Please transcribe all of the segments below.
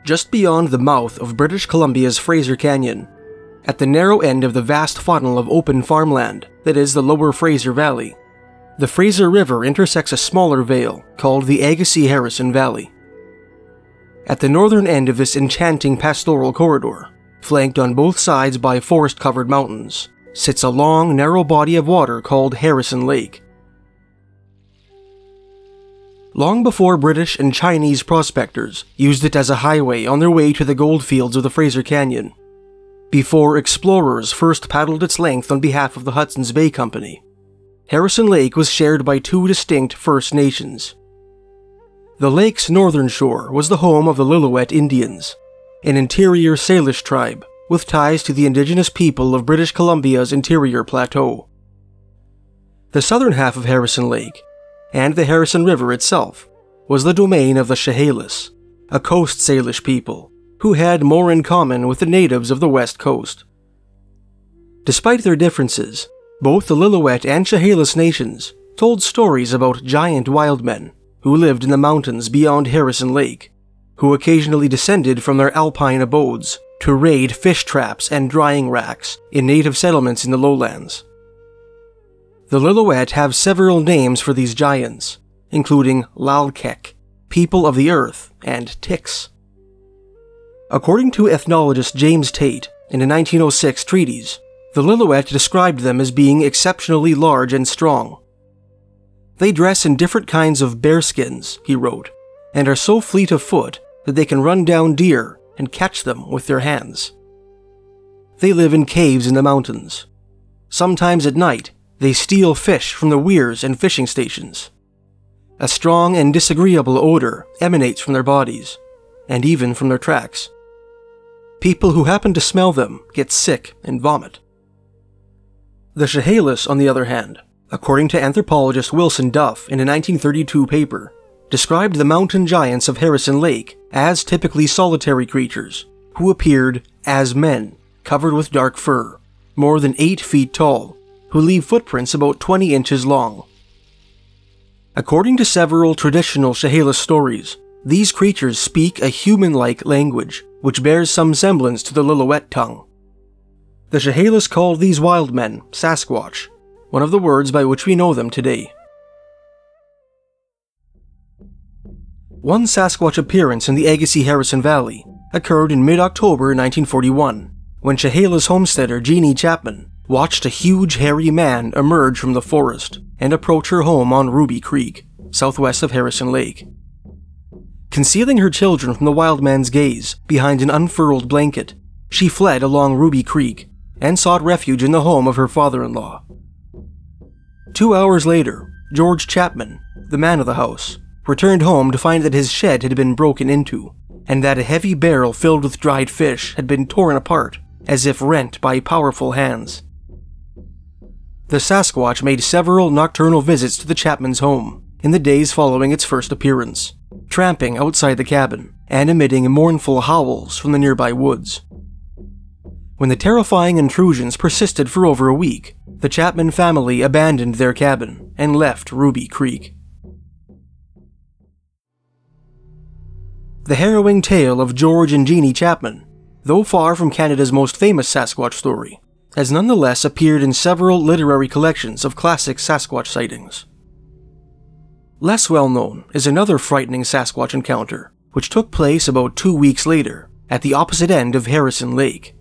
just beyond the mouth of British Columbia's Fraser Canyon, at the narrow end of the vast funnel of open farmland that is the lower Fraser Valley. The Fraser River intersects a smaller vale called the Agassiz-Harrison Valley. At the northern end of this enchanting pastoral corridor, flanked on both sides by forest-covered mountains, sits a long, narrow body of water called Harrison Lake. Long before British and Chinese prospectors used it as a highway on their way to the goldfields of the Fraser Canyon, before explorers first paddled its length on behalf of the Hudson's Bay Company, Harrison Lake was shared by two distinct First Nations. The lake's northern shore was the home of the Lillooet Indians, an interior Salish tribe with ties to the indigenous people of British Columbia's interior plateau. The southern half of Harrison Lake, and the Harrison River itself, was the domain of the Chehalis, a Coast Salish people who had more in common with the natives of the West Coast. Despite their differences, both the Lillooet and Chehalis nations told stories about giant wildmen who lived in the mountains beyond Harrison Lake, who occasionally descended from their alpine abodes to raid fish traps and drying racks in native settlements in the lowlands. The Lillooet have several names for these giants, including Lalkek, people of the earth, and Tix. According to ethnologist James Tate in a 1906 treatise, the Lillooet described them as being exceptionally large and strong. They dress in different kinds of bearskins, he wrote, and are so fleet of foot that they can run down deer and catch them with their hands. They live in caves in the mountains. Sometimes at night, they steal fish from the weirs and fishing stations. A strong and disagreeable odor emanates from their bodies, and even from their tracks. People who happen to smell them get sick and vomit. The Chehalis, on the other hand, according to anthropologist Wilson Duff in a 1932 paper, described the mountain giants of Harrison Lake as typically solitary creatures who appeared as men covered with dark fur, more than 8 feet tall, who leave footprints about 20 inches long. According to several traditional Chehalis stories, these creatures speak a human-like language which bears some semblance to the Lillooet tongue. The Chehalis called these wild men Sasquatch, one of the words by which we know them today. One Sasquatch appearance in the Agassiz-Harrison Valley occurred in mid-October 1941, when Chehalis homesteader Jeannie Chapman watched a huge hairy man emerge from the forest and approach her home on Ruby Creek, southwest of Harrison Lake. Concealing her children from the wild man's gaze behind an unfurled blanket, she fled along Ruby Creek and sought refuge in the home of her father-in-law. 2 hours later, George Chapman, the man of the house, returned home to find that his shed had been broken into, and that a heavy barrel filled with dried fish had been torn apart, as if rent by powerful hands. The Sasquatch made several nocturnal visits to the Chapman's home in the days following its first appearance, tramping outside the cabin and emitting mournful howls from the nearby woods. When the terrifying intrusions persisted for over a week, the Chapman family abandoned their cabin and left Ruby Creek. The harrowing tale of George and Jeannie Chapman, though far from Canada's most famous Sasquatch story, has nonetheless appeared in several literary collections of classic Sasquatch sightings. Less well known is another frightening Sasquatch encounter, which took place about 2 weeks later, at the opposite end of Harrison Lake.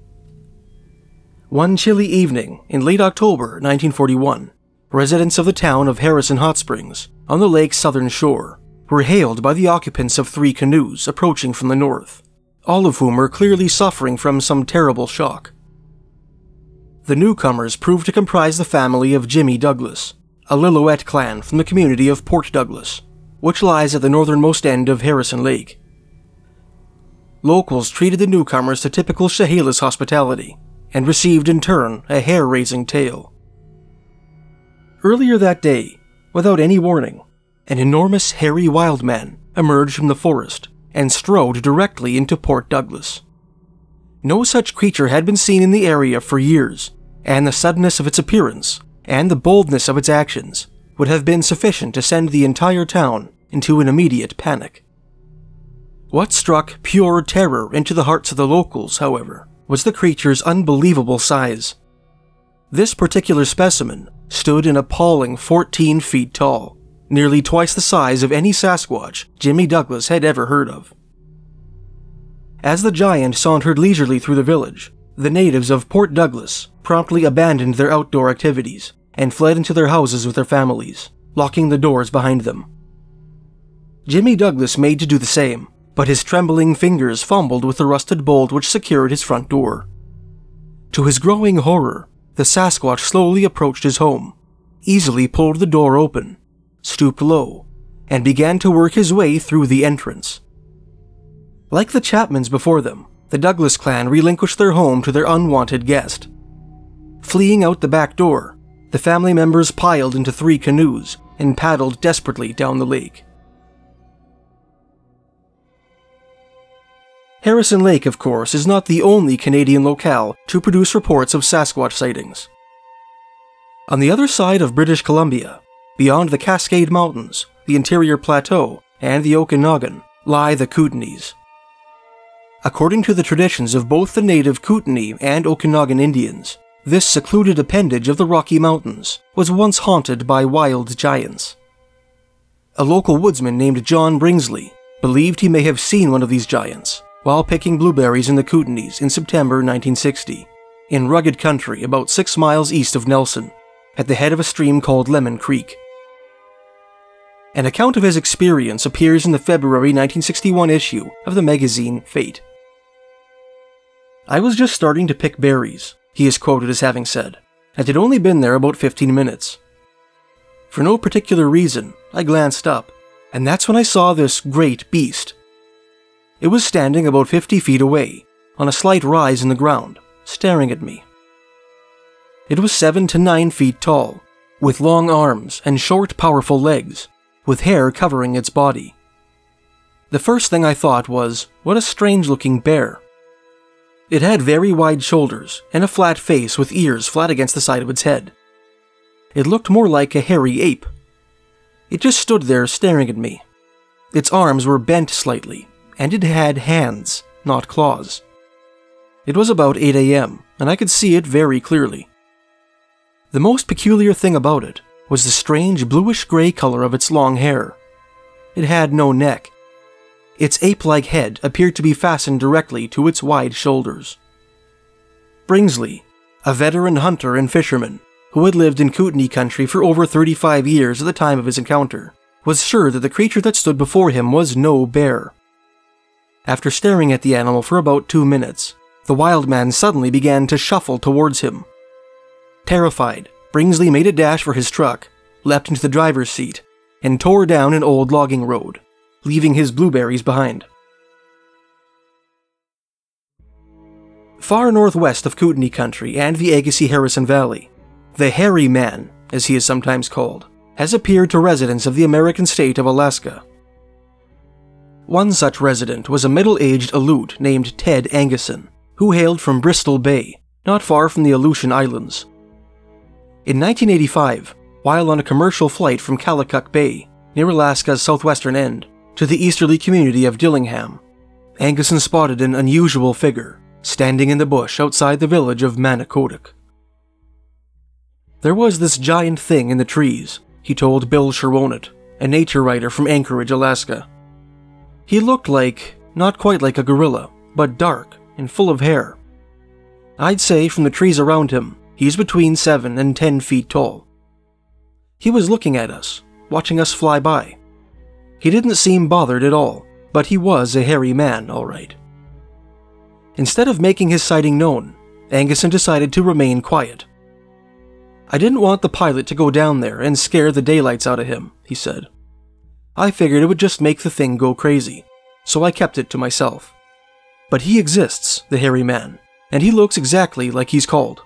One chilly evening in late October 1941, residents of the town of Harrison Hot Springs, on the lake's southern shore, were hailed by the occupants of 3 canoes approaching from the north, all of whom were clearly suffering from some terrible shock. The newcomers proved to comprise the family of Jimmy Douglas, a Lillooet clan from the community of Port Douglas, which lies at the northernmost end of Harrison Lake. Locals treated the newcomers to typical Chehalis hospitality, and received in turn a hair-raising tale. Earlier that day, without any warning, an enormous hairy wild man emerged from the forest and strode directly into Port Douglas. No such creature had been seen in the area for years, and the suddenness of its appearance and the boldness of its actions would have been sufficient to send the entire town into an immediate panic. What struck pure terror into the hearts of the locals, however, was the creature's unbelievable size. This particular specimen stood an appalling 14 feet tall, nearly twice the size of any Sasquatch Jimmy Douglas had ever heard of. As the giant sauntered leisurely through the village, the natives of Port Douglas promptly abandoned their outdoor activities and fled into their houses with their families, locking the doors behind them. Jimmy Douglas made to do the same, but his trembling fingers fumbled with the rusted bolt which secured his front door. To his growing horror, the Sasquatch slowly approached his home, easily pulled the door open, stooped low, and began to work his way through the entrance. Like the Chapmans before them, the Douglas clan relinquished their home to their unwanted guest. Fleeing out the back door, the family members piled into 3 canoes and paddled desperately down the lake. Harrison Lake, of course, is not the only Canadian locale to produce reports of Sasquatch sightings. On the other side of British Columbia, beyond the Cascade Mountains, the Interior Plateau, and the Okanagan, lie the Kootenays. According to the traditions of both the native Kootenay and Okanagan Indians, this secluded appendage of the Rocky Mountains was once haunted by wild giants. A local woodsman named John Bringsley believed he may have seen one of these giants while picking blueberries in the Kootenays in September 1960, in rugged country about 6 miles east of Nelson, at the head of a stream called Lemon Creek. An account of his experience appears in the February 1961 issue of the magazine Fate. "I was just starting to pick berries," he is quoted as having said, "and had only been there about 15 minutes. For no particular reason, I glanced up, and that's when I saw this great beast. It was standing about 50 feet away, on a slight rise in the ground, staring at me. It was 7 to 9 feet tall, with long arms and short, powerful legs, with hair covering its body. The first thing I thought was, what a strange-looking bear. It had very wide shoulders and a flat face with ears flat against the side of its head. It looked more like a hairy ape. It just stood there staring at me. Its arms were bent slightly, and it had hands, not claws. It was about 8 a.m., and I could see it very clearly. The most peculiar thing about it was the strange bluish-gray color of its long hair. It had no neck. Its ape-like head appeared to be fastened directly to its wide shoulders." Bringsley, a veteran hunter and fisherman who had lived in Kootenay country for over 35 years at the time of his encounter, was sure that the creature that stood before him was no bear. After staring at the animal for about 2 minutes, the wild man suddenly began to shuffle towards him. Terrified, Bringsley made a dash for his truck, leapt into the driver's seat, and tore down an old logging road, leaving his blueberries behind. Far northwest of Kootenay country and the Agassiz-Harrison Valley, the Hairy Man, as he is sometimes called, has appeared to residents of the American state of Alaska. One such resident was a middle-aged Aleut named Ted Anguson, who hailed from Bristol Bay, not far from the Aleutian Islands. In 1985, while on a commercial flight from Kalakuk Bay, near Alaska's southwestern end, to the easterly community of Dillingham, Anguson spotted an unusual figure standing in the bush outside the village of Manakotuk. "There was this giant thing in the trees," he told Bill Sherwonet, a nature writer from Anchorage, Alaska. "He looked not quite like a gorilla, but dark and full of hair. I'd say from the trees around him, he's between 7 and 10 feet tall. He was looking at us, watching us fly by. He didn't seem bothered at all, but he was a hairy man, all right." Instead of making his sighting known, Anguson decided to remain quiet. "I didn't want the pilot to go down there and scare the daylights out of him," he said. "I figured it would just make the thing go crazy, so I kept it to myself. But he exists, the hairy man, and he looks exactly like he's called."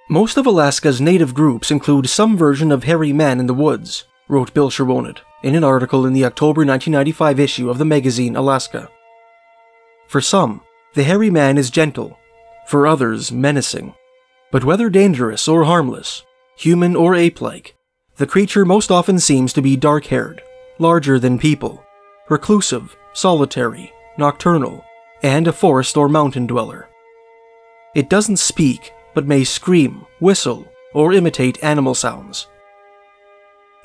"Most of Alaska's native groups include some version of hairy man in the woods," wrote Bill Sherwonet in an article in the October 1995 issue of the magazine Alaska. "For some, the hairy man is gentle, for others menacing. But whether dangerous or harmless, human or ape-like, the creature most often seems to be dark-haired, larger than people, reclusive, solitary, nocturnal, and a forest or mountain dweller. It doesn't speak, but may scream, whistle, or imitate animal sounds.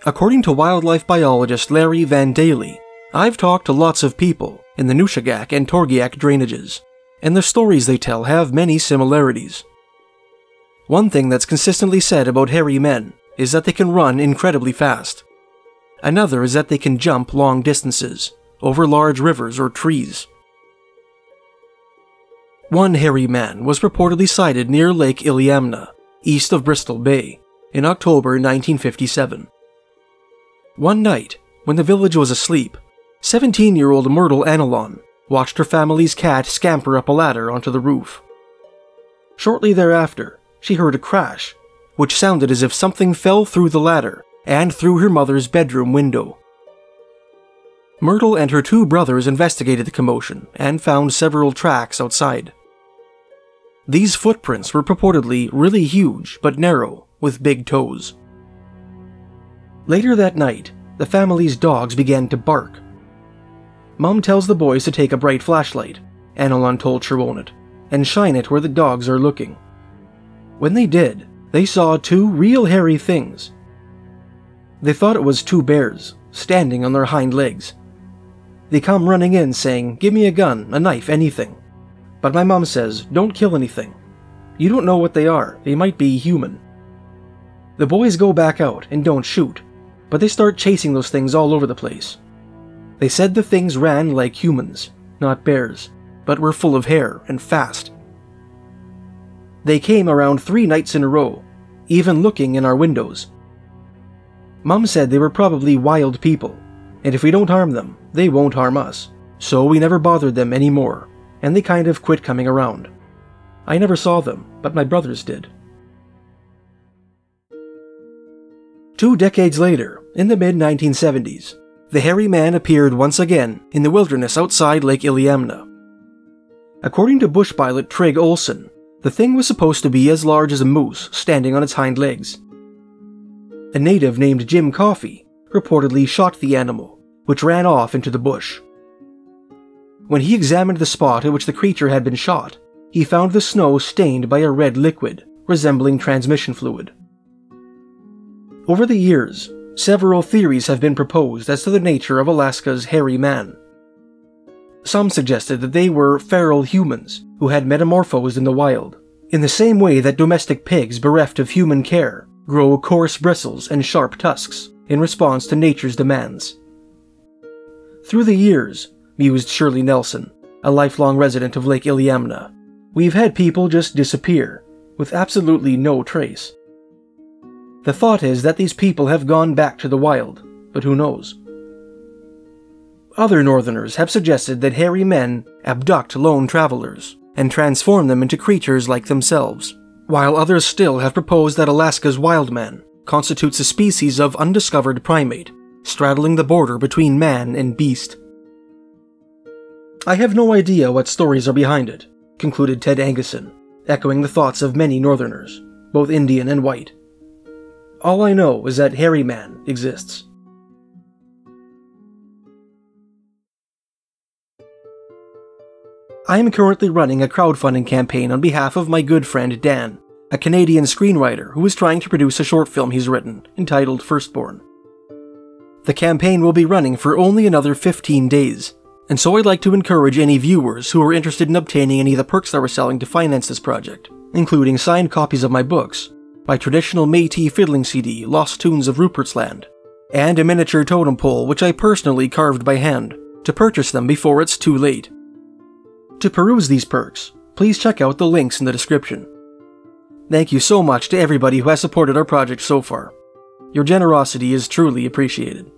According to wildlife biologist Larry Van Daly, I've talked to lots of people in the Nushagak and Torgiak drainages, and the stories they tell have many similarities. One thing that's consistently said about hairy men is that they can run incredibly fast. Another is that they can jump long distances, over large rivers or trees. One hairy man was reportedly sighted near Lake Iliamna, east of Bristol Bay, in October 1957. One night, when the village was asleep, 17-year-old Myrtle Anilon watched her family's cat scamper up a ladder onto the roof. Shortly thereafter, she heard a crash, which sounded as if something fell through the ladder and through her mother's bedroom window. Myrtle and her two brothers investigated the commotion and found several tracks outside. These footprints were purportedly really huge but narrow, with big toes. Later that night, the family's dogs began to bark. Mom tells the boys to take a bright flashlight, Anilon told Sherwonet, and shine it where the dogs are looking. When they did, they saw two real hairy things. They thought it was two bears, standing on their hind legs. They come running in saying, "Give me a gun, a knife, anything." But my mom says, "Don't kill anything. You don't know what they are, they might be human." The boys go back out and don't shoot, but they start chasing those things all over the place. They said the things ran like humans, not bears, but were full of hair and fast. They came around 3 nights in a row, even looking in our windows. Mom said they were probably wild people, and if we don't harm them, they won't harm us, so we never bothered them anymore, and they kind of quit coming around. I never saw them, but my brothers did. 2 decades later, in the mid-1970s, the hairy man appeared once again in the wilderness outside Lake Iliamna. According to bush pilot Trig Olson, the thing was supposed to be as large as a moose standing on its hind legs. A native named Jim Coffey reportedly shot the animal, which ran off into the bush. When he examined the spot at which the creature had been shot, he found the snow stained by a red liquid, resembling transmission fluid. Over the years, several theories have been proposed as to the nature of Alaska's hairy man. Some suggested that they were feral humans who had metamorphosed in the wild, in the same way that domestic pigs bereft of human care grow coarse bristles and sharp tusks in response to nature's demands. Through the years, mused Shirley Nelson, a lifelong resident of Lake Iliamna, we've had people just disappear, with absolutely no trace. The thought is that these people have gone back to the wild, but who knows? Other northerners have suggested that hairy men abduct lone travelers and transform them into creatures like themselves, while others still have proposed that Alaska's wildman constitutes a species of undiscovered primate, straddling the border between man and beast. I have no idea what stories are behind it, concluded Ted Anguson, echoing the thoughts of many northerners, both Indian and white. All I know is that hairy man exists. I am currently running a crowdfunding campaign on behalf of my good friend Dan, a Canadian screenwriter who is trying to produce a short film he's written, entitled Firstborn. The campaign will be running for only another 15 days, and so I'd like to encourage any viewers who are interested in obtaining any of the perks that we're selling to finance this project, including signed copies of my books, my traditional Métis fiddling CD, Lost Tunes of Rupert's Land, and a miniature totem pole which I personally carved by hand, to purchase them before it's too late. To peruse these perks, please check out the links in the description. Thank you so much to everybody who has supported our project so far. Your generosity is truly appreciated.